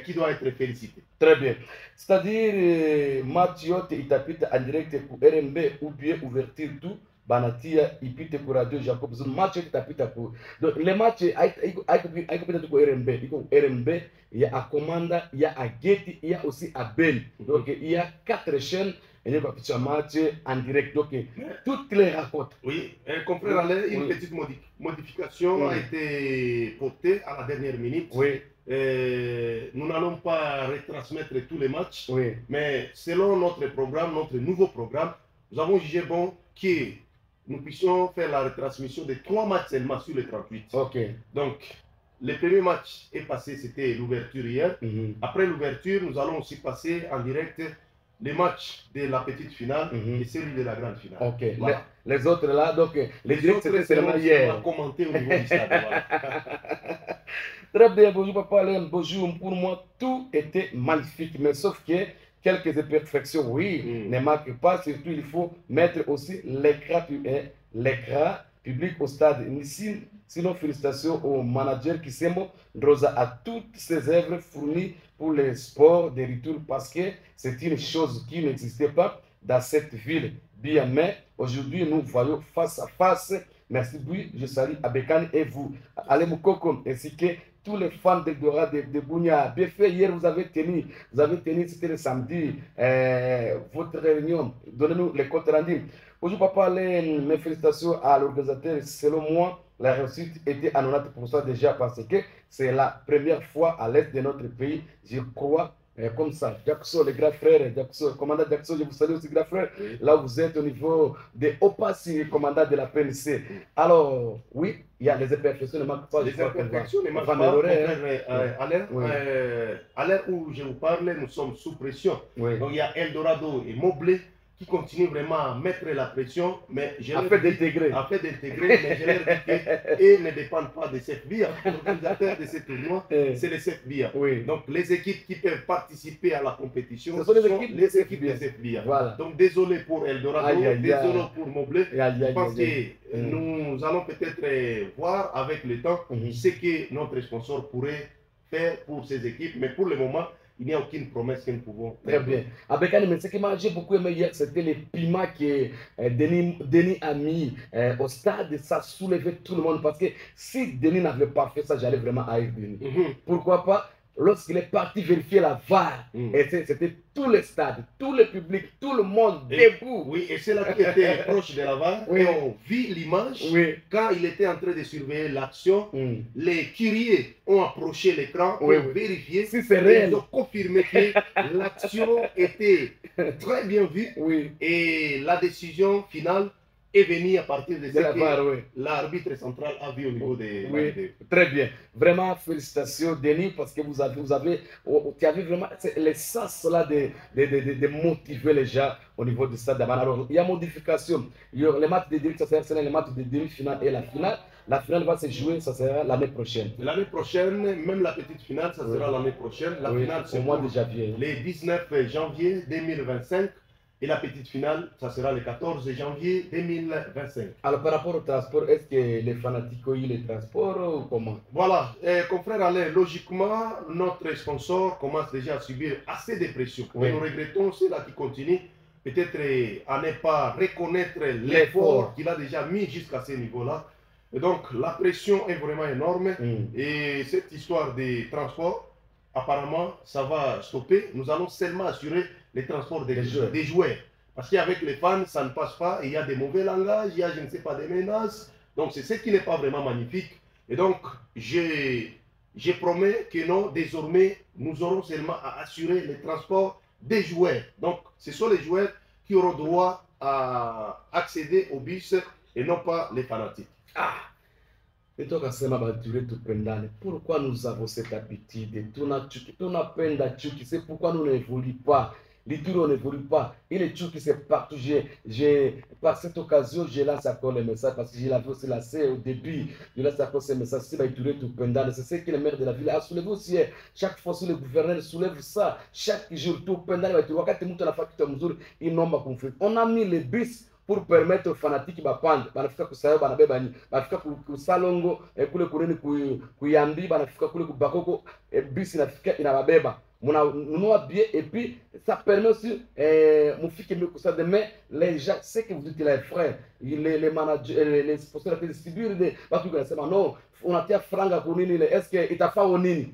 qui doit être félicitée. Très bien. C'est-à-dire, Mathieu Itapita en direct pour RMB ou bien ouverture tout. Banatia, Ipite pour Radio Jacob, match Itapita pour. Donc, les matchs, il RMB, il y a à Commanda, il y a à Getty, il y a aussi à Ben. Donc, il y a 4 chaînes. Et il y a un match en direct. Donc, toutes les rencontres. Oui, confrère Alain, une petite modification a été portée à la dernière minute. Nous n'allons pas retransmettre tous les matchs, mais selon notre programme, notre nouveau programme, nous avons jugé bon que nous puissions faire la retransmission de 3 matchs seulement sur les 38. Donc, le premier match est passé, c'était l'ouverture hier. Après l'ouverture, nous allons aussi passer en direct les matchs de la petite finale et celui de la grande finale. Voilà. Les autres là, donc les directs c'était seulement hier. Commenter au niveau du stade. Très bien, bonjour papa Alain, bonjour. Pour moi, tout était magnifique, mais sauf que quelques imperfections, ne marquent pas. Surtout, il faut mettre aussi l'écran public au stade. Sinon, félicitations au manager qui s'aime Rosa à toutes ses œuvres fournies pour les sports de retour parce que c'est une chose qui n'existait pas dans cette ville. Bien, mais aujourd'hui, nous voyons face à face. Merci, oui, je salue Abekane et vous. Allez, Moukoko, ainsi que tous les fans de Dora, de Bounia. Bien fait, hier, vous avez tenu, c'était le samedi, votre réunion. Donnez-nous les comptes rendus. Bonjour, papa, mes félicitations à l'organisateur. Selon moi, la réussite était à 90% déjà parce que c'est la première fois à l'est de notre pays, je crois, comme ça. Jackson, le grand frère, Jackson, commandant Jackson, je vous salue aussi, grand frère. Là, vous êtes au niveau des Opassi, commandant de la PNC. Alors, oui, il y a les imperfections, ne manquent pas. Les imperfections ne manquent pas. À l'heure où je vous parle, nous sommes sous pression. Donc, il y a Eldorado et Moblé qui continue vraiment à mettre la pression, mais je fait d'intégrer, mais je leur dis qu'ils ne dépendent pas de cette BIA. L'organisateur de ce tournoi, c'est les CFBia. Donc les équipes qui peuvent participer à la compétition ce sont les équipes de CFBia. Voilà. Donc désolé pour Eldorado, désolé pour Moblé. Je pense que nous allons peut-être voir avec le temps ce que notre sponsor pourrait faire pour ces équipes, mais pour le moment, il n'y a aucune promesse que nous pouvons faire. Très bien. Abekane, mais ce que j'ai beaucoup aimé hier, c'était les piments que Denis a mis au stade. Ça soulevait tout le monde parce que si Denis n'avait pas fait ça, j'allais vraiment haïr Denis. Pourquoi pas? lorsqu'il est parti vérifier la VAR, et c'était tout le stade, tout le public, tout le monde debout. Oui, et c'est là qui était proche de la VAR. Oui. Et on vit l'image quand il était en train de surveiller l'action. Les curieux ont approché l'écran pour vérifier si c'est réel. Ils ont confirmé que l'action était très bien vue. Et la décision finale est venue à partir de ce que l'arbitre central a vu au niveau des vidéos. Très bien. Vraiment, félicitations, Denis, parce que tu avais vraiment l'essence là de motiver les gens au niveau du stade d'Aban. Alors, il y a modification. Les matchs de demi, ça sera les matchs de demi-finale et la finale. La finale va se jouer, ça sera l'année prochaine. L'année prochaine, même la petite finale, ça sera l'année prochaine. La finale, c'est au mois de janvier. Le 19 janvier 2025. Et la petite finale, ça sera le 14 janvier 2025. Alors, par rapport au transport, est-ce que les fanatiques ont eu les transports ou comment? Voilà, confrère Alain, logiquement, notre sponsor commence déjà à subir assez de pression. Mais nous regrettons ceux-là qui continuent peut-être à ne pas reconnaître l'effort qu'il a déjà mis jusqu'à ce niveau-là. Et donc, la pression est vraiment énorme. Et cette histoire des transports, apparemment, ça va stopper. Nous allons seulement assurer les transports des joueurs. Parce qu'avec les fans, ça ne passe pas. Il y a des mauvais langages, il y a, je ne sais pas, des menaces. Donc, c'est ce qui n'est pas vraiment magnifique. Et donc, je promets que non, désormais, nous aurons seulement à assurer les transports des joueurs. Donc, ce sont les joueurs qui auront droit à accéder au bus et non pas les fanatiques. Et toi, pourquoi nous avons cette habitude? C'est pourquoi nous n'évoluons pas. Les tours n'évoluent pas. Et les tours qui se partent, par cette occasion, je lance encore le message parce que je l'avais aussi lancé au début. Je lance encore ce message. C'est ce que le maire de la ville a soulevé aussi. Chaque fois, le gouverneur soulève ça. Chaque jour, tout pendant on a mis les bus pour permettre aux fanatiques de prendre. Banafika kusaya banabeba banafika kusalongo kule kureni kuyambi banafika kule kubakoko bus inafika inababeba. Nous billet et puis ça permet aussi demain les gens, c'est que vous dites les frères, les managers, les sponsors de distribuer des non, on a tia franga pour nini, est-ce que il t'a fait au nini,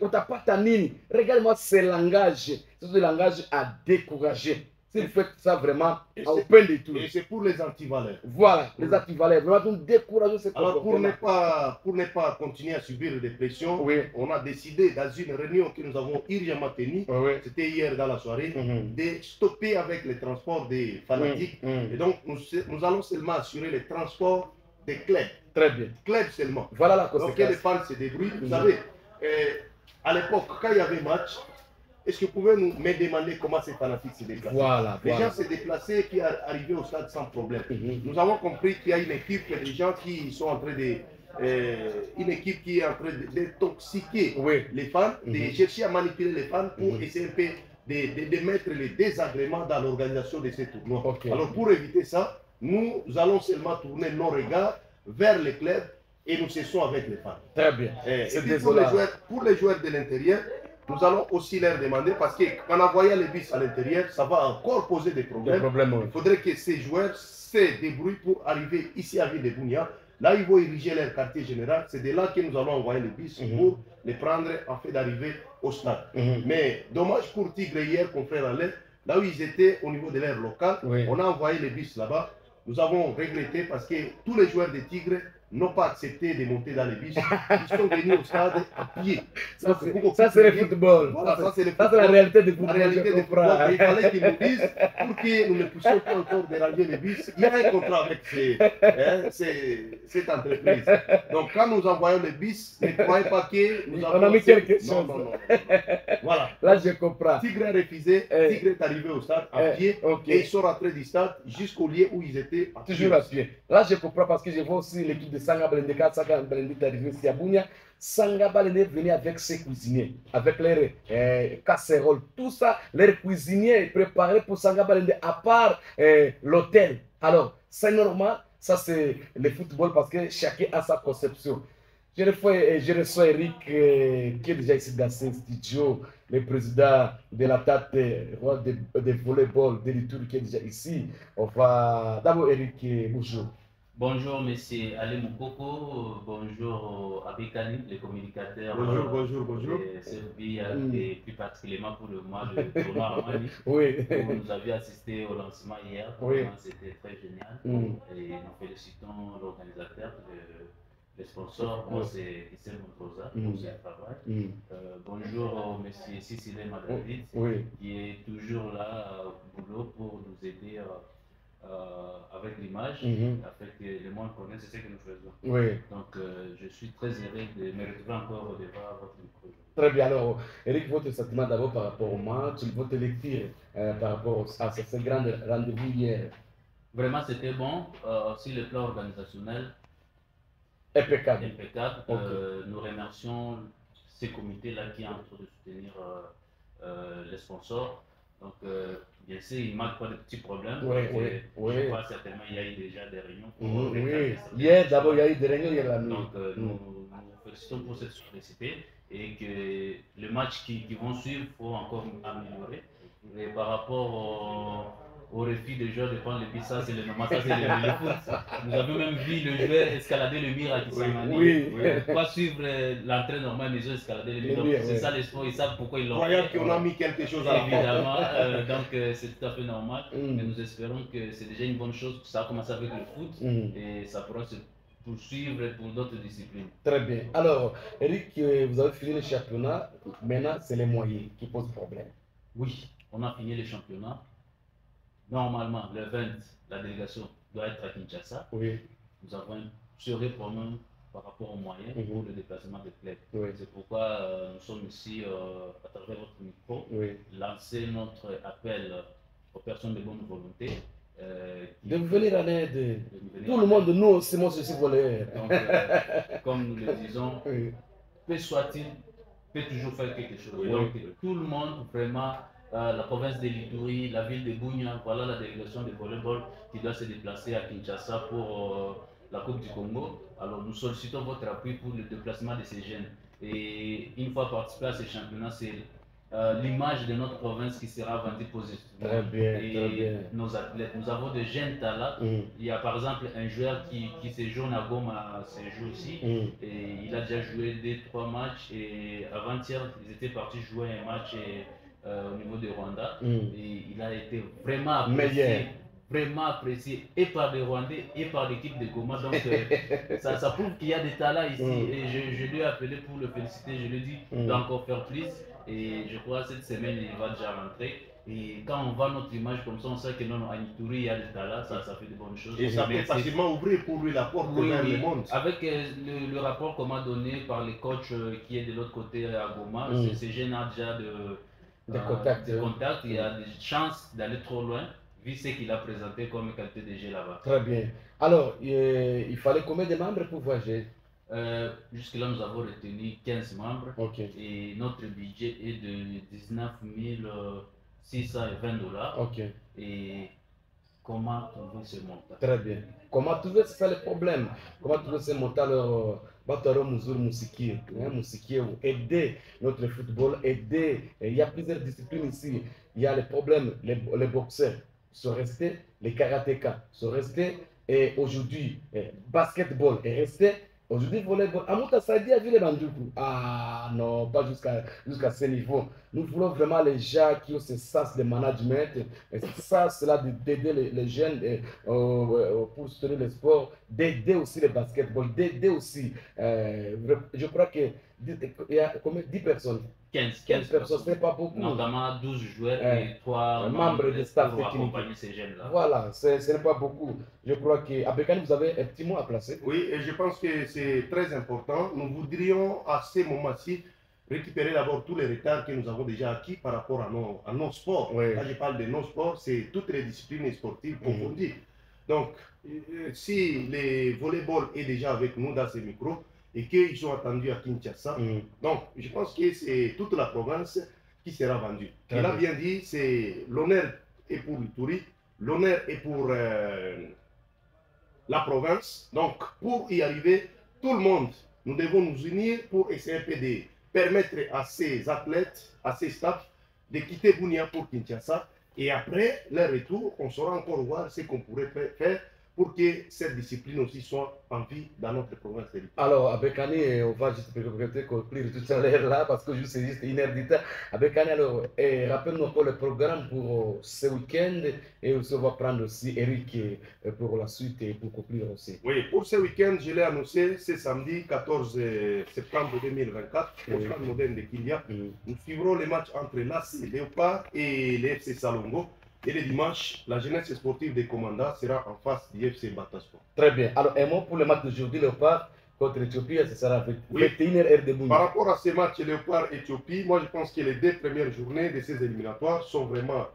on t'a pas ta nini. Regarde-moi ce langage, c'est le langage à décourager. Si vous faites ça vraiment, au peine de tout. Et c'est pour les antivaleurs. Voilà, les antivaleurs. Vraiment, décourager ces Alors, pour ne pas continuer à subir des pressions, on a décidé dans une réunion que nous avons urgemment tenue, c'était hier dans la soirée, de stopper avec les transports des fanatiques. Et donc, nous allons seulement assurer les transports des clubs. Très bien. Clubs seulement. Voilà la conséquence. Donc, les fans se débrouillent. Vous savez, à l'époque, quand il y avait match, est-ce que vous pouvez me demander comment ces fanatiques se déplacent? Les gens se déplaçaient qui arrivaient au stade sans problème. Nous avons compris qu'il y a une équipe, il y a des gens qui sont en train une équipe qui est en train d'intoxiquer les fans, de chercher à manipuler les fans pour essayer un peu de mettre les désagréments dans l'organisation de ces tournois. Alors pour éviter ça, nous allons seulement tourner nos regards vers les clubs et nous cessons avec les fans. Très bien. Et puis pour les joueurs de l'intérieur, nous allons aussi leur demander, parce qu'en envoyant les bus à l'intérieur, ça va encore poser des problèmes. Il faudrait que ces joueurs se débrouillent pour arriver ici à Ville de Bunia. Là, ils vont ériger leur quartier général. C'est de là que nous allons envoyer les bus pour les prendre en fait d'arriver au stade. Mais dommage pour Tigre hier, confrère Alain, là où ils étaient au niveau de l'air local, on a envoyé les bus là-bas. Nous avons regretté parce que tous les joueurs de Tigre n'ont pas accepté de monter dans les bus. Ils sont venus au stade à pied. Ça, c'est le football. Voilà, ça, c'est la réalité du football. Il fallait qu'ils nous disent, pour que nous ne puissions pas encore déranger les bus, il y a un contrat avec cette entreprise. Donc, quand nous envoyons les bus, ne croyez pas que nous avons... On a mis quelque chose. Non. Voilà. Là, je comprends. Tigre a refusé, Tigre est arrivé au stade à pied, et ils sont rentrés du stade jusqu'au lieu où ils étaient à pied. Toujours à pied. Là, je comprends parce que je vois aussi l'équipe de Sanga Balende, quand Sanga Balende est arrivé ici à Bunia. Sanga Balende venait avec ses cuisiniers, avec leurs casseroles, tout ça, leurs cuisiniers préparés pour Sanga Balende à part l'hôtel. Alors, c'est normal, ça c'est le football parce que chacun a sa conception. Je reçois Eric qui est déjà ici dans ce studio, le président de la tête de volleyball de l'Itour qui est déjà ici. On va d'abord Eric, bonjour. Bonjour, monsieur Ali Moukoko. Bonjour, Abekani, les communicateurs. Bonjour. Et plus particulièrement pour le mois de tournoi Armani. Oui. Vous nous avez assisté au lancement hier. Oui. C'était très génial. Et nous félicitons l'organisateur, les sponsors. Moi, c'est Issel Montrosa pour son travail. Bonjour, monsieur Sisile Madrid, qui est toujours là au boulot pour nous aider. Avec l'image, afin que le monde connaisse ce que nous faisons. Oui. Donc, je suis très heureux de me retrouver encore devant votre micro. Très bien. Alors, Eric, votre sentiment d'abord par rapport au match, votre lecture par rapport à ce grand rendez-vous hier? Vraiment, c'était bon. Sur le plan organisationnel, impeccable. Nous remercions ces comités-là qui sont en train de soutenir les sponsors. Donc, bien sûr, il ne manque pas de petits problèmes. Je crois certainement qu'il y a eu déjà des réunions. Oui, hier d'abord, il y a eu des réunions hier la nuit. Donc, nous félicitons pour cette simplicité et que les matchs qui vont suivre, il faut encore améliorer. Et par rapport au refus des joueurs de prendre le but, ça c'est le normal, ça c'est le foot. Nous avons même vu le joueur escalader le mur à Kisangani. Oui. Pas suivre l'entrée normale, mais ils ont escaladé le mur. C'est ça l'espoir, ils savent pourquoi ils l'ont fait. Croyant qu'on a mis quelque chose à la porte. Évidemment, donc c'est tout à fait normal. Mais nous espérons que c'est déjà une bonne chose, que ça a commencé avec le foot et ça pourra se poursuivre pour d'autres disciplines. Très bien. Alors, Eric, vous avez fini le championnat, maintenant c'est les moyens qui posent problème. Oui, on a fini le championnat. Normalement, le 20, la délégation doit être à Kinshasa. Oui. Nous avons un sérieux problème par rapport aux moyens pour le déplacement des clubs. Oui. C'est pourquoi nous sommes ici, à travers votre micro, lancer notre appel aux personnes de bonne volonté. De venir en aide. Tout le monde, nous aussi, moi je suis voleur. Donc, comme nous le disons, peu soit-il, peut toujours faire quelque chose. Donc, tout le monde, vraiment, la province de l'Ituri, la ville de Bunia, voilà la délégation de volleyball qui doit se déplacer à Kinshasa pour la Coupe du Congo. Alors nous sollicitons votre appui pour le déplacement de ces jeunes. Et une fois participé à ces championnats, c'est l'image de notre province qui sera vendue positivement. Très bien. Nos athlètes. Nous avons de jeunes talents. Il y a par exemple un joueur qui séjourne à Goma ces jours-ci. Et il a déjà joué 2-3 matchs. Et avant-hier, ils étaient partis jouer un match au niveau de Rwanda. Et il a été vraiment apprécié. Vraiment apprécié et par les Rwandais et par l'équipe de Goma. Donc ça prouve qu'il y a des talents ici. Et je lui ai appelé pour le féliciter. Je lui ai dit d'encore faire plus. Et je crois que cette semaine, il va déjà rentrer. Et quand on voit notre image comme ça, on sait que non, à Ituri, il y a des talents, ça fait de bonnes choses. Et ça peut facilement ouvrir pour lui la porte vers le monde. Avec le rapport qu'on m'a donné par les coachs qui est de l'autre côté à Goma, ces jeunes ont déjà des contacts. Il y a des chances d'aller trop loin, vu ce qu'il a présenté comme qualité de jeu là-bas. Très bien. Alors, il fallait combien de membres pour voyager? Jusque-là, nous avons retenu 15 membres et notre budget est de 19 620 $. Et comment trouver ce montant? Très bien. Comment trouver, c'est ça le problème. Comment trouver ce montant? Alors, Bataro Mouzour Moussikier, aider notre football, aider. Il y a plusieurs disciplines ici. Il y a les problèmes, les boxeurs sont restés, les karatékas sont restés, et aujourd'hui, basketball est resté. Aujourd'hui, volleyball. Amouta Sadi a vu les Bandoukou. Ah non, pas jusqu'à ce niveau. Nous voulons vraiment les gens qui ont ce sens de management, et ça, c'est là d'aider les jeunes pour soutenir le sport, d'aider aussi le basketball, d'aider aussi. Je crois qu'il y a combien? 10 personnes. 15 personnes, ce n'est pas beaucoup. Notamment 12 joueurs et 3 membres de staff pour technique. accompagner ces jeunes-là. Voilà, ce n'est pas beaucoup. Je crois qu'Abekani, vous avez un petit mot à placer. Oui, et je pense que c'est très important. Nous voudrions à ce moment-ci récupérer d'abord tous les retards que nous avons déjà acquis par rapport à nos sports. Là, je parle de nos sports, c'est toutes les disciplines sportives confondues. Donc, si le volleyball est déjà avec nous dans ces micros, et qu'ils sont attendus à Kinshasa. Donc, je pense que c'est toute la province qui sera vendue. Il a bien dit, c'est l'honneur est pour l'Ituri, l'honneur est pour la province. Donc, pour y arriver, tout le monde, nous devons nous unir pour essayer de permettre à ces athlètes, à ces staffs, de quitter Bunia pour Kinshasa. Et après leur retour, on saura encore voir ce qu'on pourrait faire pour que cette discipline aussi soit en vie dans notre province. Alors, avec Annie, on va juste peut-être conclure tout à l'heure là, parce que c'est juste une heure du temps. Avec Annie, alors, rappelle-nous encore le programme pour ce week-end, et aussi on va prendre aussi Eric pour la suite et pour conclure aussi. Oui, pour ce week-end, je l'ai annoncé, c'est samedi 14 septembre 2024, au stade moderne de Kilia. Nous suivrons les matchs entre l'AS Léopard et le FC Salongo. Et le dimanche, la jeunesse sportive des commandants sera en face du FC Batasport. Très bien. Alors, un mot pour le match d'aujourd'hui, Léopard contre l'Éthiopie, ce sera 21h heure de Bouni. Par rapport à ces matchs Léopard-Éthiopie, moi je pense que les 2 premières journées de ces éliminatoires sont vraiment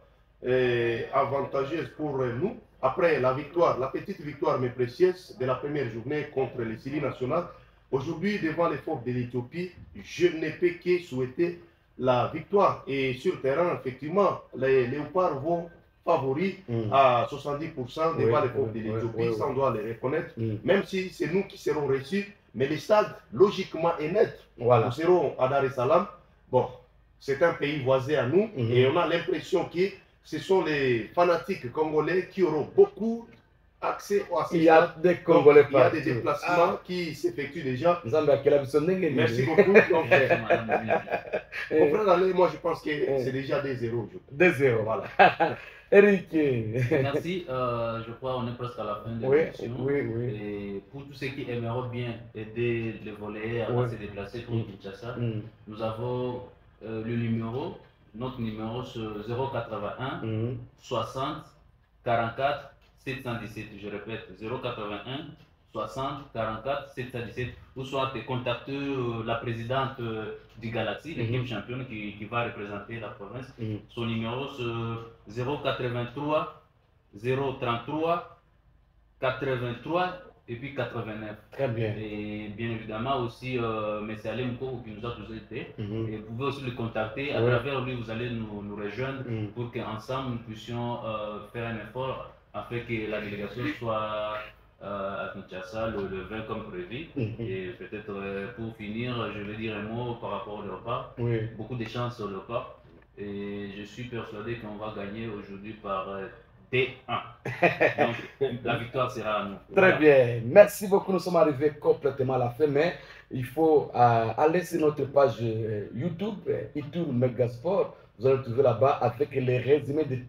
avantageuses pour nous. Après la victoire, la petite victoire mais précieuse de la première journée contre les Syries nationales, aujourd'hui devant l'effort de l'Éthiopie, je ne peux que souhaiter la victoire. Et sur le terrain, effectivement, les Léopards vont favoris à 70% devant l'effort de l'Éthiopie, ça on doit les reconnaître, même si c'est nous qui serons reçus, mais les stades, logiquement et net, nous serons à Dar es Salaam. Bon, c'est un pays voisin à nous, et on a l'impression que ce sont les fanatiques congolais qui auront beaucoup accès à ces stades. Il y a des Congolais, il y a des déplacements qui s'effectuent déjà. Merci beaucoup. Mon frère Alain, moi je pense que c'est déjà des 0. 2-0. Voilà. Eric. Merci. Je crois qu'on est presque à la fin de l'émission. Et pour tous ceux qui aimeront bien aider les volleyeurs à se déplacer pour Kinshasa, nous avons le numéro, notre numéro c'est 081 60 44 717. Je répète, 081 60 44 717. Ou soit contacter la présidente du Galaxy, l'équipe championne qui va représenter la province. Son numéro c'est 083 033 83 et puis 89. Très bien. Et bien évidemment aussi M. Alain Moukou qui nous a tous aidés. Et vous pouvez aussi le contacter. À travers lui, vous allez nous rejoindre pour qu'ensemble nous puissions faire un effort afin que la délégation soit à Kinshasa le 20 comme prévu. Et peut-être pour finir, je vais dire un mot par rapport au Léopard. Beaucoup de chance au Léopard. Et je suis persuadé qu'on va gagner aujourd'hui par D1. Donc la victoire sera à nous. Très bien. Merci beaucoup. Nous sommes arrivés complètement à la fin, mais il faut aller sur notre page YouTube, Itour Megasport. Vous allez trouver là-bas avec les résumés de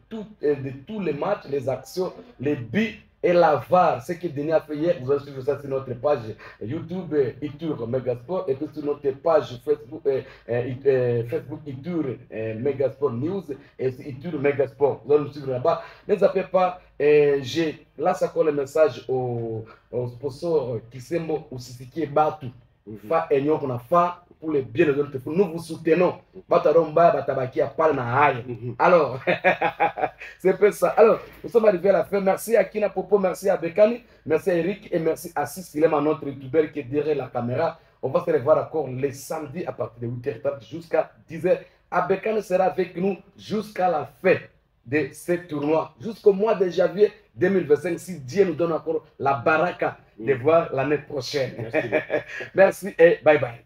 tous les matchs, les actions, les buts et la VAR. Ce que Denis a fait hier, vous allez suivre ça sur notre page YouTube Itour Megasport et puis sur notre page Facebook, Facebook Itour Megasport News et Itour Megasport. Vous allez nous suivre là-bas. Ne zappez pas. J'ai là ça colle le message au sponsor Kisembo ou Sisiki Batu. Fa Enyo qu'on a fa pour les biens de notre foot. Nous vous soutenons. Bataromba, Batabaki a parlé na haye. Alors, c'est un peu ça. Alors, nous sommes arrivés à la fin. Merci à Kina Popo, merci à Bekani, merci à Eric et merci à Sisilema, notre youtubeur qui est derrière la caméra. On va se revoir encore les samedis à partir de 8h30 jusqu'à 10h. Bekani sera avec nous jusqu'à la fin de ce tournoi, jusqu'au mois de janvier 2025, si Dieu nous donne encore la baraka de voir l'année prochaine. Merci et bye bye.